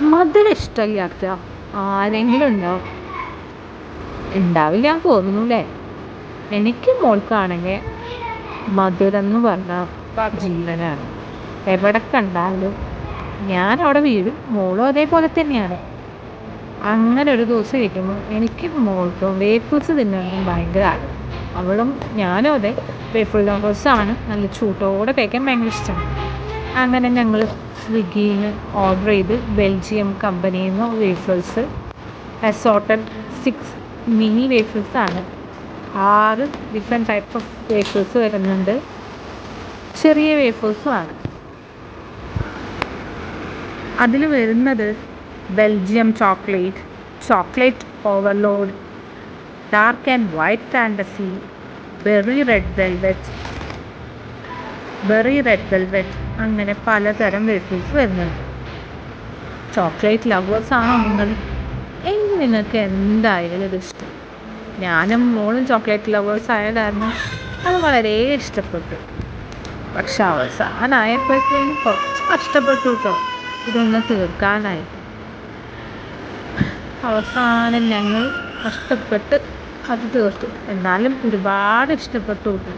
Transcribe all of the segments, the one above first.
മധുരം ഇഷ്ടമില്ലാത്ത ആരെങ്കിലും ഉണ്ടോ? ഉണ്ടാവില്ല എന്ന് തോന്നുന്നു അല്ലേ. എനിക്ക് മോൾക്കാണെങ്കിൽ മധുരം എന്ന് പറഞ്ഞാൽ ജീവനാണ്. എവിടെ കണ്ടാലും ഞാൻ അവിടെ വീഴും. മോളും അതേപോലെ തന്നെയാണ്. അങ്ങനെ ഒരു ദിവസം ഇരിക്കുമ്പോൾ എനിക്കും മോൾക്കും വേഫിൾസ് തിന്നണമെന്ന് ഭയങ്കര ആഗ്രഹം. അവളും ഞാനും അതെ വേഫിൾ ലവേഴ്സാണ്. നല്ല ചൂട്ടോടെ കഴിക്കാൻ ഭയങ്കര ഇഷ്ടമാണ്. അങ്ങനെ ഞങ്ങൾ സ്വിഗ്ഗിയിൽ നിന്ന് ഓർഡർ ചെയ്ത് ബെൽജിയം കമ്പനിയിൽ നിന്ന് വേഫിൾസ് അസോർട്ടഡ് 6 മിനി വേഫിൾസാണ്. 6 ഡിഫറെൻറ്റ് ടൈപ്പ് ഓഫ് വേഫിൾസ് വരുന്നുണ്ട്. ചെറിയ വേഫിൾസുമാണ് അതിൽ വരുന്നത്. Belgium chocolate, chocolate overload, dark and white fantasy, berry red velvet അങ്ങനെ പലതരം വേഫിൾസ് വരുന്നുണ്ട്. ചോക്ലേറ്റ് ലവേഴ്സാണോ നിങ്ങൾ? എങ്കിൽ നിങ്ങൾക്ക് എന്തായാലും ഇത് ഇഷ്ടം. ഞാനും മോളും ചോക്ലേറ്റ് ലവേഴ്സ് ആയ കാരണം അത് വളരെ ഇഷ്ടപ്പെട്ടു. പക്ഷെ അവസാനമായപ്പോഴത്തേക്കും കുറച്ച് കഷ്ടപ്പെട്ടു കേട്ടോ ഇതൊന്ന് തീർക്കാനായി. അവസാനം ഞങ്ങൾ കഷ്ടപ്പെട്ട് അത് തീർത്തു. എന്നാലും ഒരുപാട് ഇഷ്ടപ്പെട്ടു കേട്ടോ.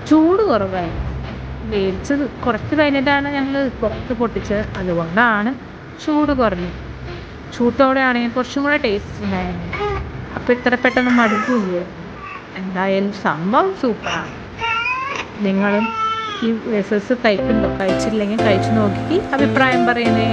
ചൂട് കുറവായി. മേടിച്ചത് കുറച്ച് കഴിഞ്ഞിട്ടാണ് ഞങ്ങൾ പുറത്ത് പൊട്ടിച്ചത്. അതുകൊണ്ടാണ് ചൂട് കുറഞ്ഞത്. ചൂട്ടോടെ ആണെങ്കിൽ കുറച്ചും കൂടെ ടേസ്റ്റ് ഉണ്ടായിരുന്നു. അപ്പോൾ ഇത്ര പെട്ടെന്ന് മടുക്കില്ല. എന്തായാലും സംഭവം സൂപ്പറാണ്. നിങ്ങളും ഈ വേഫിൾസ് കഴിച്ചില്ലെങ്കിൽ കഴിച്ച് നോക്കി അഭിപ്രായം പറയണേ.